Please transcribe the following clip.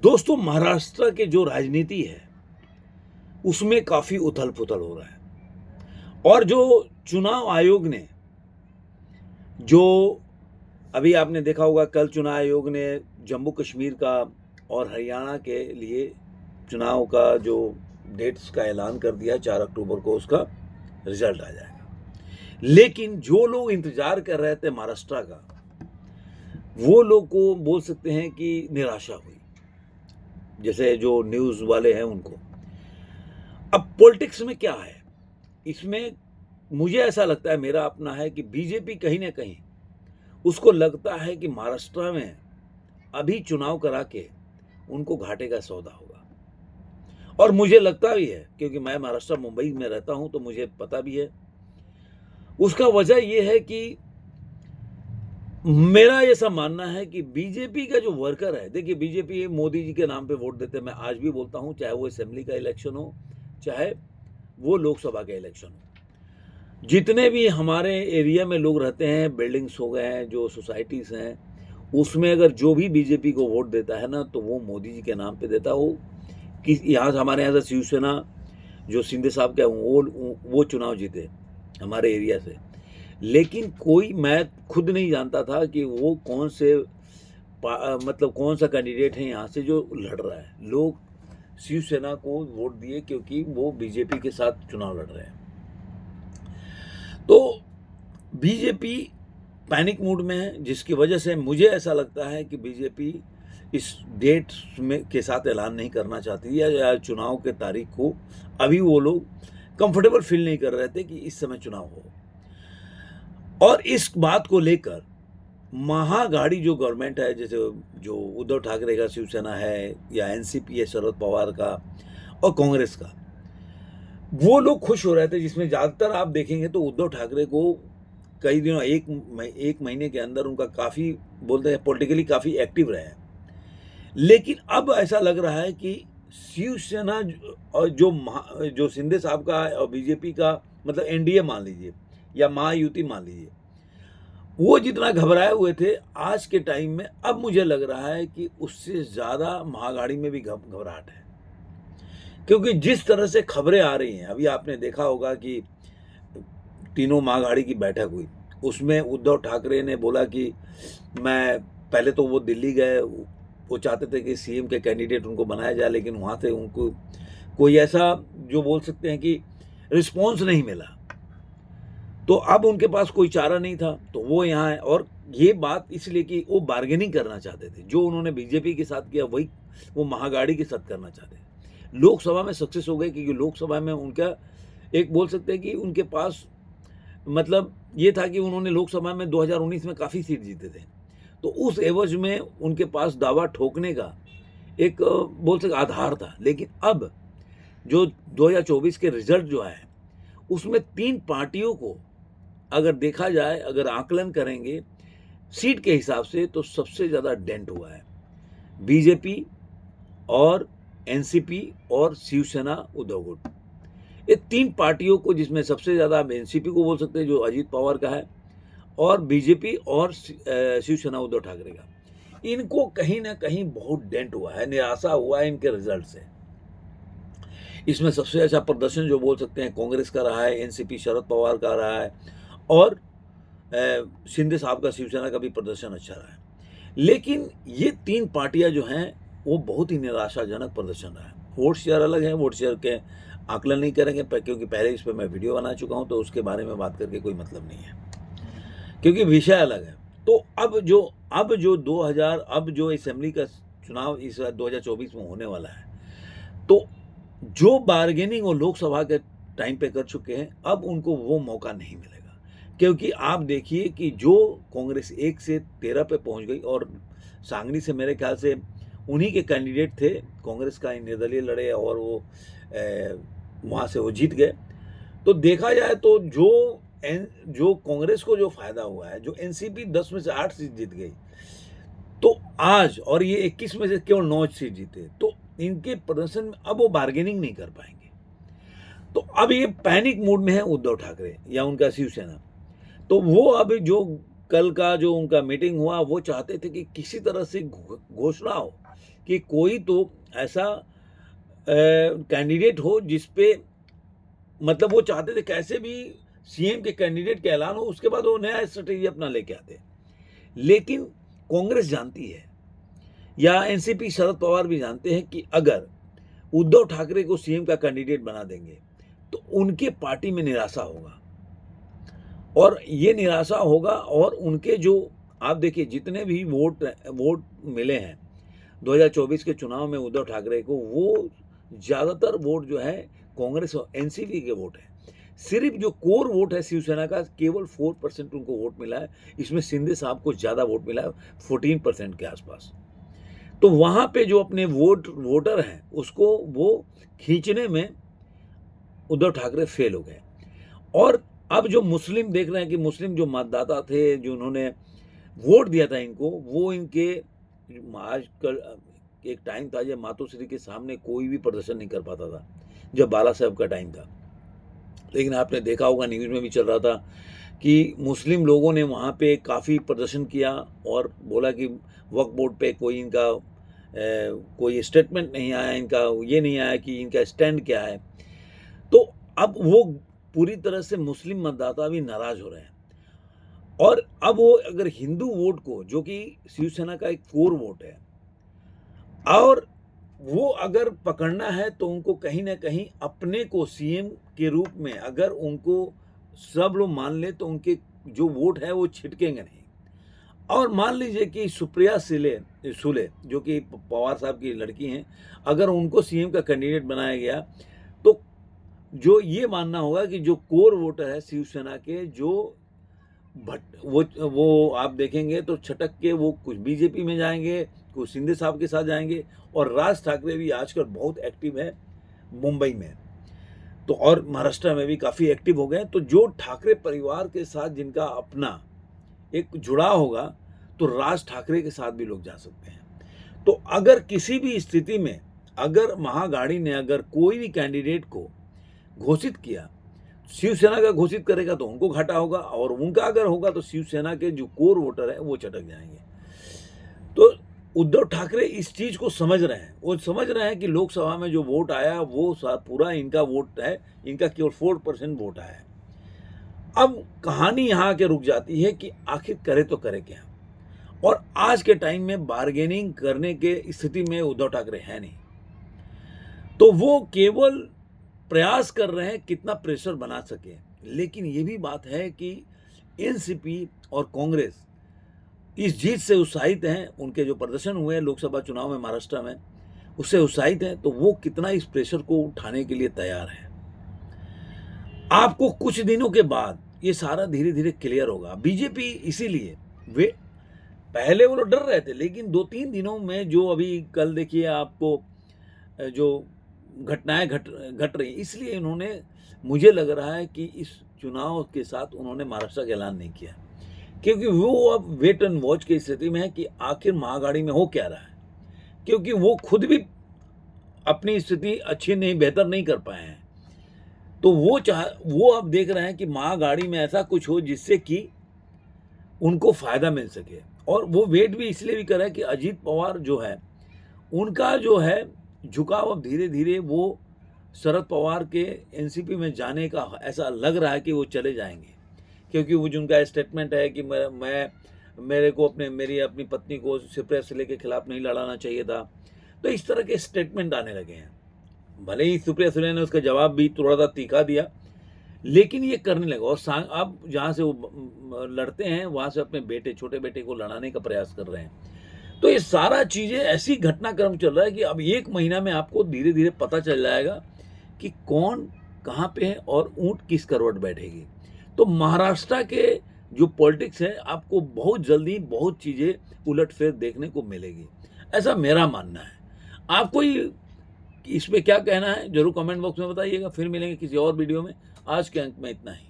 दोस्तों, महाराष्ट्र की जो राजनीति है, उसमें काफ़ी उथल-पुथल हो रहा है और जो चुनाव आयोग ने जो अभी आपने देखा होगा, कल चुनाव आयोग ने जम्मू कश्मीर का और हरियाणा के लिए चुनाव का जो डेट्स का ऐलान कर दिया, 4 अक्टूबर को उसका रिजल्ट आ जाएगा। लेकिन जो लोग इंतज़ार कर रहे थे महाराष्ट्र का, वो लोग को बोल सकते हैं कि निराशा हुई, जैसे जो न्यूज़ वाले हैं उनको। अब पॉलिटिक्स में क्या है, इसमें मुझे ऐसा लगता है, मेरा अपना है कि बीजेपी कहीं न कहीं उसको लगता है कि महाराष्ट्र में अभी चुनाव करा के उनको घाटे का सौदा होगा। और मुझे लगता भी है, क्योंकि मैं महाराष्ट्र मुंबई में रहता हूं, तो मुझे पता भी है। उसका वजह ये है कि मेरा ऐसा मानना है कि बीजेपी का जो वर्कर है, देखिए बीजेपी मोदी जी के नाम पे वोट देते हैं, मैं आज भी बोलता हूं, चाहे वो असेंबली का इलेक्शन हो, चाहे वो लोकसभा का इलेक्शन हो। जितने भी हमारे एरिया में लोग रहते हैं, बिल्डिंग्स हो गए हैं, जो सोसाइटीज़ हैं, उसमें अगर जो भी बीजेपी को वोट देता है ना, तो वो मोदी जी के नाम पे देता हो। कि यहाँ से, हमारे यहाँ से शिवसेना जो शिंदे साहब के वो चुनाव जीते हमारे एरिया से। लेकिन कोई, मैं खुद नहीं जानता था कि वो कौन से मतलब कौन सा कैंडिडेट है यहाँ से जो लड़ रहा है। लोग शिवसेना को वोट दिए क्योंकि वो बीजेपी के साथ चुनाव लड़ रहे हैं। तो बीजेपी पैनिक मूड में है, जिसकी वजह से मुझे ऐसा लगता है कि बीजेपी इस डेट में के साथ ऐलान नहीं करना चाहती है, या चुनाव के तारीख को अभी वो लोग कंफर्टेबल फील नहीं कर रहे थे कि इस समय चुनाव हो। और इस बात को लेकर महागाड़ी जो गवर्नमेंट है, जैसे जो उद्धव ठाकरे का शिवसेना है, या एनसीपी है शरद पवार का, और कांग्रेस का, वो लोग खुश हो रहे थे। जिसमें ज़्यादातर आप देखेंगे तो उद्धव ठाकरे को कई दिनों, एक महीने के अंदर उनका काफ़ी, बोलते हैं, पॉलिटिकली काफ़ी एक्टिव रहे हैं। लेकिन अब ऐसा लग रहा है कि शिवसेना और जो शिंदे साहब का और बीजेपी का, मतलब एनडीए मान लीजिए या महायुति मान लीजिए, वो जितना घबराए हुए थे आज के टाइम में, अब मुझे लग रहा है कि उससे ज़्यादा महागाड़ी में भी घबराहट है। क्योंकि जिस तरह से खबरें आ रही हैं, अभी आपने देखा होगा कि तीनों महागाड़ी की बैठक हुई, उसमें उद्धव ठाकरे ने बोला कि मैं, पहले तो वो दिल्ली गए, वो चाहते थे कि सीएम के कैंडिडेट उनको बनाया जाए, लेकिन वहाँ से उनको कोई ऐसा, जो बोल सकते हैं कि रिस्पॉन्स नहीं मिला। तो अब उनके पास कोई चारा नहीं था, तो वो यहाँ है। और ये बात इसलिए कि वो बार्गेनिंग करना चाहते थे, जो उन्होंने बीजेपी के साथ किया वही वो महागाड़ी के साथ करना चाहते थे। लोकसभा में सक्सेस हो गए, क्योंकि लोकसभा में उनका, एक बोल सकते हैं कि उनके पास, मतलब ये था कि उन्होंने लोकसभा में 2019 में काफ़ी सीट जीते थे, तो उस एवज में उनके पास दावा ठोकने का एक, बोल सकते, आधार था। लेकिन अब जो 2024 के रिजल्ट जो है, उसमें 3 पार्टियों को अगर देखा जाए, अगर आकलन करेंगे सीट के हिसाब से, तो सबसे ज़्यादा डेंट हुआ है बीजेपी और एनसीपी और शिवसेना उद्धव गुट। ये 3 पार्टियों को, जिसमें सबसे ज़्यादा आप एनसीपी को बोल सकते हैं, जो अजीत पवार का है, और बीजेपी और शिवसेना उद्धव ठाकरे का, इनको कहीं ना कहीं बहुत डेंट हुआ है, निराशा हुआ है इनके रिजल्ट से। इसमें सबसे अच्छा प्रदर्शन जो बोल सकते हैं कांग्रेस का रहा है, एनसीपी शरद पवार का रहा है, और शिंदे साहब का, शिवसेना का भी प्रदर्शन अच्छा रहा है। लेकिन ये 3 पार्टियां जो हैं, वो बहुत ही निराशाजनक प्रदर्शन रहा है। वोट शेयर अलग है, वोट शेयर के आकलन नहीं करेंगे, क्योंकि पहले इस पर मैं वीडियो बना चुका हूं, तो उसके बारे में बात करके कोई मतलब नहीं है, क्योंकि विषय अलग है। तो अब जो असेंबली का चुनाव इस 2024 में होने वाला है, तो जो बार्गेनिंग वो लोकसभा के टाइम पे कर चुके हैं, अब उनको वो मौका नहीं मिलेगा। क्योंकि आप देखिए कि जो कांग्रेस 1 से 13 पे पहुंच गई, और सांगली से मेरे ख्याल से उन्हीं के कैंडिडेट थे, कांग्रेस का निर्दलीय लड़े, और वो वहाँ से वो जीत गए। तो देखा जाए तो जो कांग्रेस को जो फायदा हुआ है, जो एनसीपी 10 में से 8 सीट जीत गई, तो आज, और ये 21 में से केवल 9 सीट जीते, तो इनके प्रदर्शन में अब वो बार्गेनिंग नहीं कर पाएंगे। तो अब ये पैनिक मूड में है उद्धव ठाकरे या उनका शिवसेना। तो वो अब जो कल का जो उनका मीटिंग हुआ, वो चाहते थे कि किसी तरह से घोषणा हो कि कोई तो ऐसा कैंडिडेट हो जिस पे मतलब वो चाहते थे कैसे भी सीएम के कैंडिडेट का ऐलान हो, उसके बाद वो नया स्ट्रेटेजी अपना लेके आते। लेकिन कांग्रेस जानती है या एनसीपी शरद पवार भी जानते हैं कि अगर उद्धव ठाकरे को सीएम का कैंडिडेट बना देंगे तो उनके पार्टी में निराशा होगा, और ये निराशा होगा, और उनके जो आप देखिए जितने भी वोट मिले हैं 2024 के चुनाव में उद्धव ठाकरे को, वो ज़्यादातर वोट जो है कांग्रेस और एनसीपी के वोट है। सिर्फ जो कोर वोट है शिवसेना का, केवल 4% उनको वोट मिला है। इसमें शिंदे साहब को ज़्यादा वोट मिला है, 14% के आसपास। तो वहाँ पे जो अपने वोटर हैं उसको वो खींचने में उद्धव ठाकरे फेल हो गए। और अब जो मुस्लिम देख रहे हैं कि मुस्लिम जो मतदाता थे, जो उन्होंने वोट दिया था इनको, वो इनके आजकल एक टाइम था जब मातोश्री के सामने कोई भी प्रदर्शन नहीं कर पाता था, जब बाला साहब का टाइम था। लेकिन आपने देखा होगा, न्यूज़ में भी चल रहा था कि मुस्लिम लोगों ने वहाँ पे काफ़ी प्रदर्शन किया और बोला कि वक्फ बोर्ड पे कोई इनका कोई स्टेटमेंट नहीं आया, इनका ये नहीं आया कि इनका स्टैंड क्या है। तो अब वो पूरी तरह से मुस्लिम मतदाता भी नाराज़ हो रहे हैं। और अब वो अगर हिंदू वोट को, जो कि शिवसेना का एक कोर वोट है, और वो अगर पकड़ना है तो उनको कहीं ना कहीं अपने को सीएम के रूप में अगर उनको सब लोग मान ले तो उनके जो वोट है वो छिटकेंगे नहीं। और मान लीजिए कि सुप्रिया सुले जो कि पवार साहब की लड़की हैं, अगर उनको सीएम का कैंडिडेट बनाया गया तो जो ये मानना होगा कि जो कोर वोटर है शिवसेना के, जो वो आप देखेंगे तो छटक के वो कुछ बीजेपी में जाएंगे, कुछ शिंदे साहब के साथ जाएंगे। और राज ठाकरे भी आजकल बहुत एक्टिव है मुंबई में, तो और महाराष्ट्र में भी काफ़ी एक्टिव हो गए। तो जो ठाकरे परिवार के साथ जिनका अपना एक जुड़ाव होगा, तो राज ठाकरे के साथ भी लोग जा सकते हैं। तो अगर किसी भी स्थिति में अगर महागाड़ी ने अगर कोई भी कैंडिडेट को घोषित किया, शिवसेना का घोषित करेगा तो उनको घाटा होगा, और उनका अगर होगा तो शिवसेना के जो कोर वोटर है वो चटक जाएंगे। तो उद्धव ठाकरे इस चीज को समझ रहे हैं, वो समझ रहे हैं कि लोकसभा में जो वोट आया वो पूरा इनका वोट है, इनका केवल 4% वोट आया है। अब कहानी यहाँ के रुक जाती है कि आखिर करे तो करे क्या। और आज के टाइम में बार्गेनिंग करने के स्थिति में उद्धव ठाकरे है नहीं, तो वो केवल प्रयास कर रहे हैं कितना प्रेशर बना सके। लेकिन ये भी बात है कि एनसीपी और कांग्रेस इस जीत से उत्साहित हैं, उनके जो प्रदर्शन हुए हैं लोकसभा चुनाव में महाराष्ट्र में उससे उत्साहित हैं, तो वो कितना इस प्रेशर को उठाने के लिए तैयार है। आपको कुछ दिनों के बाद ये सारा धीरे धीरे क्लियर होगा। बीजेपी इसीलिए वे पहले वो लोग डर रहे थे, लेकिन 2-3 दिनों में जो अभी कल देखिए आपको जो घटनाएं घट रही, इसलिए इन्होंने, मुझे लग रहा है कि इस चुनाव के साथ उन्होंने महाराष्ट्र का ऐलान नहीं किया, क्योंकि वो अब वेट एंड वॉच की स्थिति में है कि आखिर महागाड़ी में हो क्या रहा है, क्योंकि वो खुद भी अपनी स्थिति अच्छी नहीं, बेहतर नहीं कर पाए हैं। तो वो अब देख रहे हैं कि महागाड़ी में ऐसा कुछ हो जिससे कि उनको फायदा मिल सके। और वो वेट भी इसलिए भी कर रहे हैं कि अजीत पवार जो है, उनका जो है झुकाव अब धीरे धीरे वो शरद पवार के एनसीपी में जाने का ऐसा लग रहा है कि वो चले जाएंगे, क्योंकि वो जिनका स्टेटमेंट है कि मेरे को मेरी अपनी पत्नी को सुप्रिया सुले के खिलाफ नहीं लड़ाना चाहिए था। तो इस तरह के स्टेटमेंट आने लगे हैं। भले ही सुप्रिया सुले ने उसका जवाब भी थोड़ा सा तीखा दिया, लेकिन ये करने लगा। और अब जहाँ से वो लड़ते हैं वहाँ से अपने छोटे बेटे को लड़ाने का प्रयास कर रहे हैं। तो ये सारा चीज़ें ऐसी घटनाक्रम चल रहा है कि अब 1 महीना में आपको धीरे धीरे पता चल जाएगा कि कौन कहाँ पे है और ऊँट किस करवट बैठेगी। तो महाराष्ट्र के जो पॉलिटिक्स है, आपको बहुत जल्दी बहुत चीज़ें उलटफेर देखने को मिलेगी, ऐसा मेरा मानना है। आपको इस पे क्या कहना है जरूर कमेंट बॉक्स में बताइएगा। फिर मिलेंगे किसी और वीडियो में। आज के अंक में इतना ही।